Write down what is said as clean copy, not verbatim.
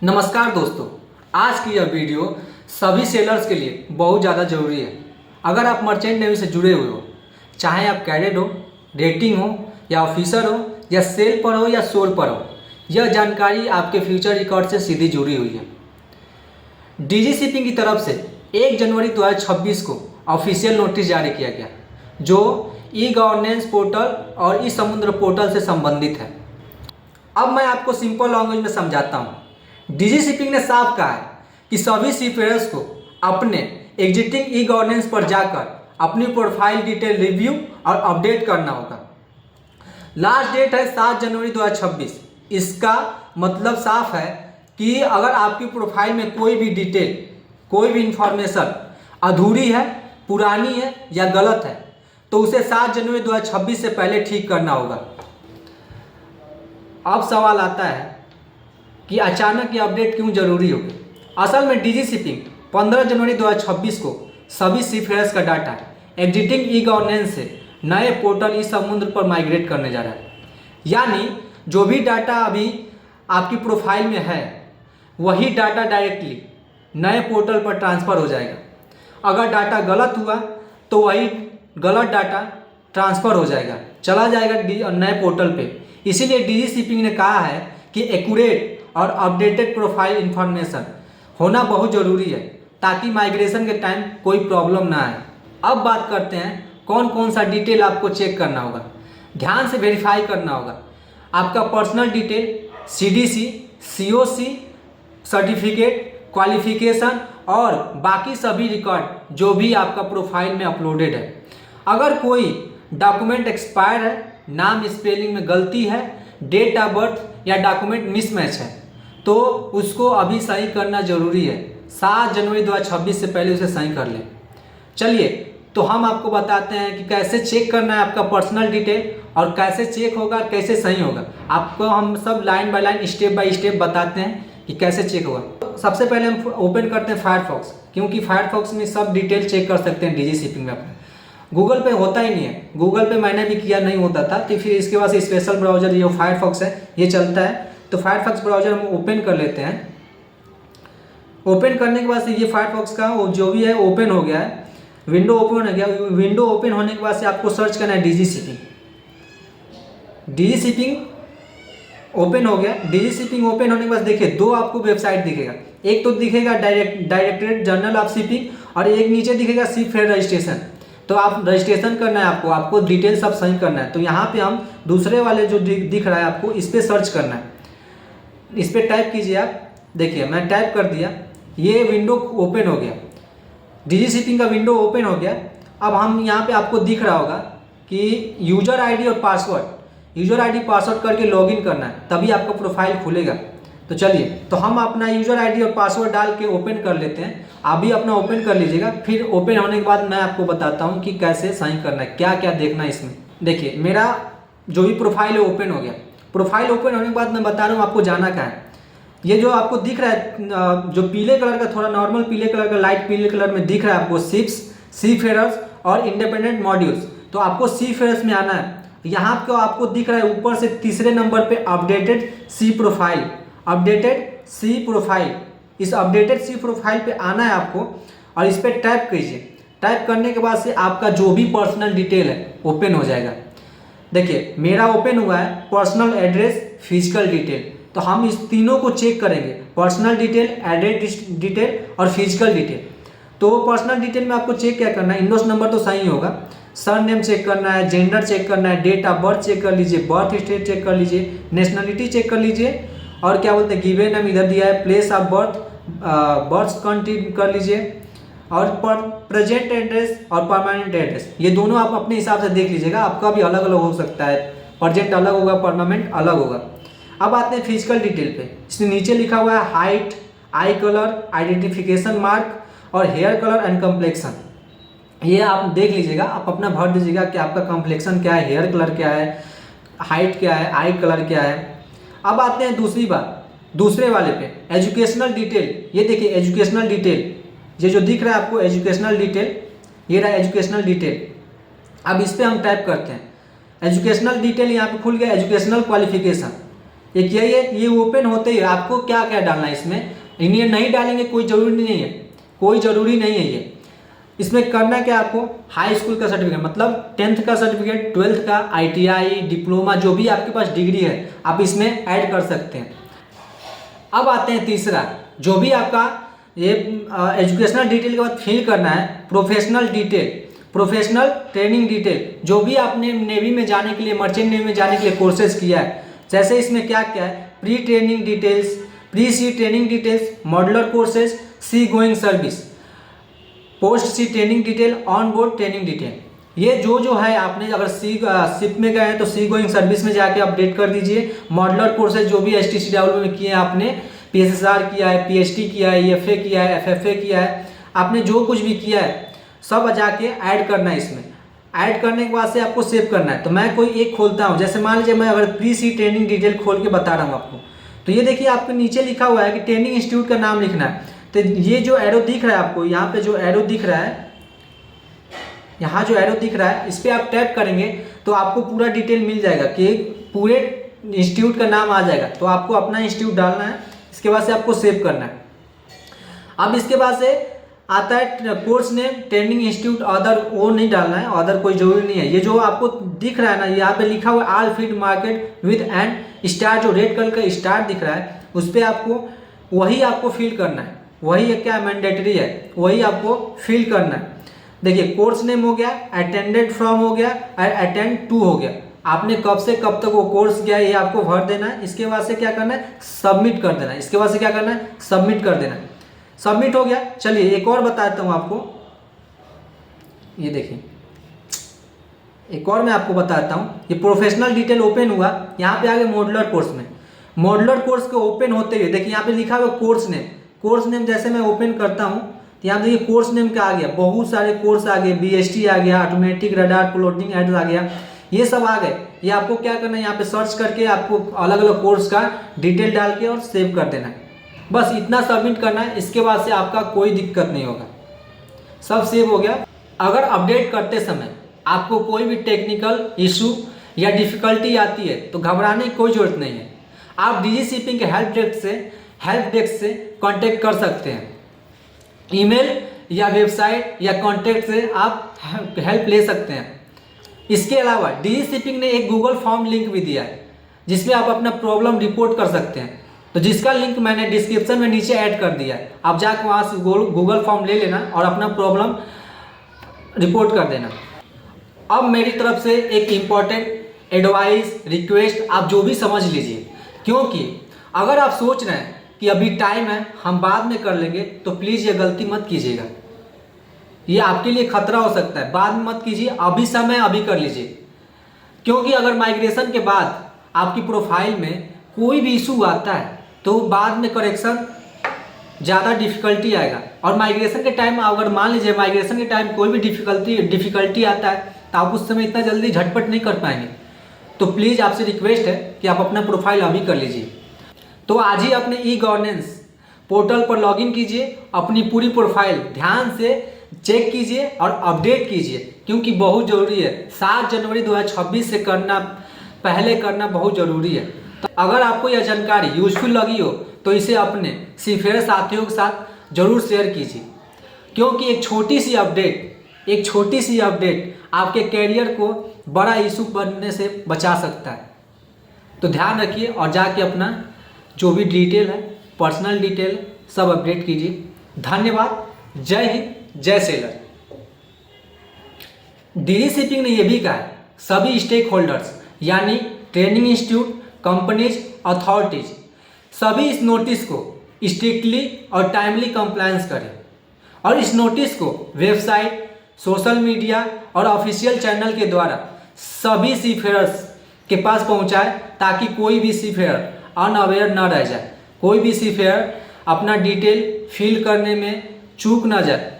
नमस्कार दोस्तों, आज की यह वीडियो सभी सेलर्स के लिए बहुत ज़्यादा ज़रूरी है। अगर आप मर्चेंट नेवी से जुड़े हुए हो, चाहे आप कैडेट हो, रेटिंग हो या ऑफिसर हो या सेल पर हो या शोर पर हो, यह जानकारी आपके फ्यूचर रिकॉर्ड से सीधी जुड़ी हुई है। डीजी शिपिंग की तरफ से 1 जनवरी 2026 को ऑफिशियल नोटिस जारी किया गया, जो ई गवर्नेंस पोर्टल और ई समुद्र पोर्टल से संबंधित है। अब मैं आपको सिंपल लैंग्वेज में समझाता हूँ। डीजी शिपिंग ने साफ कहा है कि सभी सीफेयर्स को अपने एग्जिस्टिंग ई गवर्नेंस पर जाकर अपनी प्रोफाइल डिटेल रिव्यू और अपडेट करना होगा। लास्ट डेट है 7 जनवरी 2026। इसका मतलब साफ है कि अगर आपकी प्रोफाइल में कोई भी डिटेल, कोई भी इंफॉर्मेशन अधूरी है, पुरानी है या गलत है, तो उसे 7 जनवरी 2026 से पहले ठीक करना होगा। अब सवाल आता है कि अचानक ये अपडेट क्यों जरूरी होगी। असल में डीजी शिपिंग 15 जनवरी 2026 को सभी सीफेयर्स का डाटा एग्जिस्टिंग ई गवर्नेंस से नए पोर्टल ई समुद्र पर माइग्रेट करने जा रहा है। यानी जो भी डाटा अभी आपकी प्रोफाइल में है, वही डाटा डायरेक्टली नए पोर्टल पर ट्रांसफ़र हो जाएगा। अगर डाटा गलत हुआ तो वही गलत डाटा ट्रांसफ़र हो जाएगा, चला जाएगा नए पोर्टल पे। इसीलिए डीजी शिपिंग ने कहा है कि एक्यूरेट और अपडेटेड प्रोफाइल इंफॉर्मेशन होना बहुत ज़रूरी है, ताकि माइग्रेशन के टाइम कोई प्रॉब्लम ना आए। अब बात करते हैं कौन कौन सा डिटेल आपको चेक करना होगा, ध्यान से वेरीफाई करना होगा। आपका personal detail, CDC, COC certificate, qualification और बाकी सभी रिकॉर्ड जो भी आपका प्रोफाइल में अपलोडेड है। अगर कोई डॉक्यूमेंट एक्सपायर है, नाम स्पेलिंग में गलती है, डेट ऑफ बर्थ या डॉक्यूमेंट मिसमैच है, तो उसको अभी सही करना ज़रूरी है। 7 जनवरी 2026 से पहले उसे सही कर लें। चलिए तो हम आपको बताते हैं कि कैसे चेक करना है आपका पर्सनल डिटेल, और कैसे चेक होगा, कैसे सही होगा। आपको हम सब line by line, step by step बताते हैं कि कैसे चेक होगा। सबसे पहले हम ओपन करते हैं फायरफॉक्स, क्योंकि फायरफॉक्स में सब डिटेल चेक कर सकते हैं डीजी शिपिंग में। अपना गूगल पे होता ही नहीं है, गूगल पे मैंने भी किया, नहीं होता था, तो फिर इसके बाद स्पेशल ब्राउज़र ये फायरफॉक्स है, ये चलता है। तो फायरफॉक्स ब्राउज़र हम ओपन कर लेते हैं। ओपन करने के बाद से ये फायरफॉक्स का जो भी है ओपन हो गया है, विंडो ओपन हो गया। विंडो ओपन होने के बाद से आपको सर्च करना है DG shipping. DG shipping open हो गया। डीजी शिपिंग ओपन होने के बाद देखिए दो आपको वेबसाइट दिखेगा। एक तो दिखेगा डायरेक्टरेट जनरल ऑफ शिपिंग, और एक नीचे दिखेगा सीफेयर रजिस्ट्रेशन। तो आप रजिस्ट्रेशन करना है, आपको डिटेल सब सही करना है। तो यहाँ पे हम दूसरे वाले जो दिख रहा है आपको, इस पर सर्च करना है। इस पर टाइप कीजिए आप। देखिए मैं टाइप कर दिया, ये विंडो ओपन हो गया, डीजी शिपिंग का विंडो ओपन हो गया। अब हम यहाँ पे आपको दिख रहा होगा कि यूजर आईडी और पासवर्ड, यूजर आईडी पासवर्ड करके लॉगिन करना है, तभी आपका प्रोफाइल खुलेगा। तो चलिए, तो हम अपना यूजर आईडी और पासवर्ड डाल के ओपन कर लेते हैं। आप भी अपना ओपन कर लीजिएगा। फिर ओपन होने के बाद मैं आपको बताता हूँ कि कैसे साइन करना है, क्या क्या देखना है इसमें। देखिए मेरा जो भी प्रोफाइल है ओपन हो गया। प्रोफाइल ओपन होने के बाद मैं बता रहा हूँ आपको जाना कहाँ है। ये जो आपको दिख रहा है, जो पीले कलर का, थोड़ा नॉर्मल पीले कलर का, लाइट पीले कलर में दिख रहा है आपको, शिप्स, सीफेयर्स और इंडिपेंडेंट मॉड्यूल्स। तो आपको सीफेयर्स में आना है। यहाँ पे आपको दिख रहा है ऊपर से तीसरे नंबर पे updated sea profile, updated sea profile. इस अपडेटेड सी प्रोफाइल पे आना है आपको, और इस पर टैप कीजिए। टैप करने के बाद से आपका जो भी पर्सनल डिटेल है ओपन हो जाएगा। देखिए मेरा ओपन हुआ है पर्सनल एड्रेस, फिजिकल डिटेल। तो हम इस तीनों को चेक करेंगे, पर्सनल डिटेल, एड्रेस डिटेल और फिजिकल डिटेल। तो पर्सनल डिटेल में आपको चेक क्या करना है, इंडोस नंबर तो सही होगा, सर नेम चेक करना है, जेंडर चेक करना है, डेट ऑफ बर्थ चेक कर लीजिए, बर्थ स्टेट चेक कर लीजिए, नेशनलिटी चेक कर लीजिए, और क्या बोलते हैं गिवन नेम इधर दिया है, प्लेस ऑफ बर्थ कंट्री कर लीजिए, और प्रेजेंट एड्रेस और परमानेंट एड्रेस, ये दोनों आप अपने हिसाब से देख लीजिएगा। आपका भी अलग अलग हो सकता है, प्रेजेंट अलग होगा, परमानेंट अलग होगा। अब आते हैं फिजिकल डिटेल पे। इसमें नीचे लिखा हुआ है हाइट, आई कलर, आइडेंटिफिकेशन मार्क और हेयर कलर एंड कम्प्लेक्शन। ये आप देख लीजिएगा, आप अपना भर दीजिएगा कि आपका कम्प्लेक्शन क्या है, हेयर कलर क्या है, हाइट क्या है, आई कलर क्या है। अब आते हैं दूसरी बात, दूसरे वाले पे, एजुकेशनल डिटेल। ये देखिए एजुकेशनल डिटेल, ये जो दिख रहा है आपको एजुकेशनल डिटेल, ये रहा एजुकेशनल डिटेल। अब इस पर हम टाइप करते हैं एजुकेशनल डिटेल। यहाँ पे खुल गया एजुकेशनल क्वालिफिकेशन। एक यही है, ये ओपन होते ही आपको क्या क्या डालना है इसमें, इन्हें नहीं डालेंगे कोई ज़रूरी नहीं है, कोई ज़रूरी नहीं है ये। इसमें करना क्या आपको, हाई स्कूल का सर्टिफिकेट मतलब 10th का सर्टिफिकेट, 12th का, ITI, डिप्लोमा, जो भी आपके पास डिग्री है आप इसमें ऐड कर सकते हैं। अब आते हैं तीसरा, जो भी आपका ये एजुकेशनल डिटेल के बाद फिल करना है professional detail, professional training detail, जो भी आपने नेवी में जाने के लिए, मर्चेंट नेवी में जाने के लिए कोर्सेज किया है। जैसे इसमें क्या क्या है, pre training details, pre sea training details, modular courses, sea going service, post sea training detail, on board training detail. ये जो है आपने अगर शिप में गए हैं तो सी गोइंग सर्विस में जाके अपडेट कर दीजिए। मॉडलर कोर्सेज जो भी STCW में किए हैं आपने, PSSR किया है, PhD किया है, EFA किया है, FFA किया है, आपने जो कुछ भी किया है सब जाके ऐड करना है इसमें। ऐड करने के बाद से आपको सेव करना है। तो मैं कोई एक खोलता हूँ, जैसे मान लीजिए मैं अगर प्री सी ट्रेनिंग डिटेल खोल के बता रहा हूँ आपको, तो ये देखिए आपके नीचे लिखा हुआ है कि ट्रेनिंग इंस्टीट्यूट का नाम लिखना है। तो ये जो एरो दिख रहा है आपको, यहाँ पे जो एरो दिख रहा है, यहाँ जो एरो दिख रहा है इस पर आप टैप करेंगे तो आपको पूरा डिटेल मिल जाएगा कि पूरे इंस्टीट्यूट का नाम आ जाएगा। तो आपको अपना इंस्टीट्यूट डालना है, इसके बाद से आपको सेव करना है। अब इसके बाद से आता है course name, training institute, other वो नहीं डालना है, अदर कोई जरूरी नहीं है। ये जो आपको दिख रहा है ना, यहाँ पे लिखा हुआ है all field market with and star, जो रेड कलर का स्टार दिख रहा है उस पर आपको वही आपको फिल करना है, वही क्या मैंडेटरी है, वही आपको फिल करना है। देखिए कोर्स नेम हो गया, अटेंडेड फ्रॉम हो गया और अटेंड टू हो गया, आपने कब से कब तक वो कोर्स किया है ये आपको भर देना है। इसके बाद से क्या करना है, सबमिट कर देना है। इसके बाद से क्या करना है, सबमिट कर देना है। सबमिट हो गया। चलिए एक और बताता हूँ आपको, ये देखिए एक और मैं आपको बताता हूँ। ये प्रोफेशनल डिटेल ओपन हुआ, यहाँ पे आ गए मॉडलर कोर्स में। मॉडलर कोर्स के ओपन होते हुए देखिए यहाँ पे लिखा हुआ कोर्स नेम, कोर्स नेम जैसे मैं ओपन करता हूँ तो यहाँ देखिए कोर्स नेम क्या आ गया, बहुत सारे कोर्स आ गए, BST आ गया, ऑटोमेटिक रडार प्लॉटिंग एड्स आ गया, ये सब आ गए। ये आपको क्या करना है, यहाँ पे सर्च करके आपको अलग अलग कोर्स का डिटेल डाल के और सेव कर देना है। बस इतना सबमिट करना है। इसके बाद से आपका कोई दिक्कत नहीं होगा, सब सेव हो गया। अगर अपडेट करते समय आपको कोई भी टेक्निकल इशू या डिफिकल्टी आती है तो घबराने की कोई ज़रूरत नहीं है। आप DG शिपिंग के हेल्प डेस्क से कांटेक्ट कर सकते हैं। ईमेल या वेबसाइट या कांटेक्ट से आप हेल्प ले सकते हैं। इसके अलावा DG शिपिंग ने एक गूगल फॉर्म लिंक भी दिया है जिसमें आप अपना प्रॉब्लम रिपोर्ट कर सकते हैं, तो जिसका लिंक मैंने डिस्क्रिप्शन में नीचे ऐड कर दिया है। आप जाकर वहाँ से गूगल फॉर्म ले लेना और अपना प्रॉब्लम रिपोर्ट कर देना। अब मेरी तरफ से एक इम्पॉर्टेंट एडवाइस, रिक्वेस्ट, आप जो भी समझ लीजिए, क्योंकि अगर आप सोच रहे हैं कि अभी टाइम है हम बाद में कर लेंगे तो प्लीज़ ये गलती मत कीजिएगा, ये आपके लिए खतरा हो सकता है। बाद में मत कीजिए, अभी समय अभी कर लीजिए, क्योंकि अगर माइग्रेशन के बाद आपकी प्रोफाइल में कोई भी इशू आता है तो बाद में करेक्शन ज़्यादा डिफिकल्टी आएगा। और माइग्रेशन के टाइम अगर मान लीजिए माइग्रेशन के टाइम कोई भी डिफिकल्टी आता है तो आप उस समय इतना जल्दी झटपट नहीं कर पाएंगे। तो प्लीज़ आपसे रिक्वेस्ट है कि आप अपना प्रोफाइल अभी कर लीजिए। तो आज ही अपने ई-गवर्नेंस पोर्टल पर लॉगिन कीजिए, अपनी पूरी प्रोफाइल ध्यान से चेक कीजिए और अपडेट कीजिए, क्योंकि बहुत ज़रूरी है। 7 जनवरी 2026 से पहले करना बहुत ज़रूरी है। तो अगर आपको यह जानकारी यूजफुल लगी हो तो इसे अपने सीफेयर साथियों के साथ ज़रूर शेयर कीजिए, क्योंकि एक छोटी सी अपडेट आपके कैरियर को बड़ा इशू बनने से बचा सकता है। तो ध्यान रखिए और जाके अपना जो भी डिटेल है, पर्सनल डिटेल, सब अपडेट कीजिए। धन्यवाद। जय हिंद, जय सेलर। DG शिपिंग ने यह भी कहा है सभी स्टेक होल्डर्स यानी ट्रेनिंग इंस्टीट्यूट, कंपनीज, अथॉरिटीज सभी इस नोटिस को स्ट्रिक्टली और टाइमली कंप्लायंस करें और इस नोटिस को वेबसाइट, सोशल मीडिया और ऑफिशियल चैनल के द्वारा सभी सीफेयर्स के पास पहुंचाए, ताकि कोई भी सीफेयर अनअवेयर न रह जाए, कोई भी सीफेयर अपना डिटेल फिल करने में चूक ना जाए।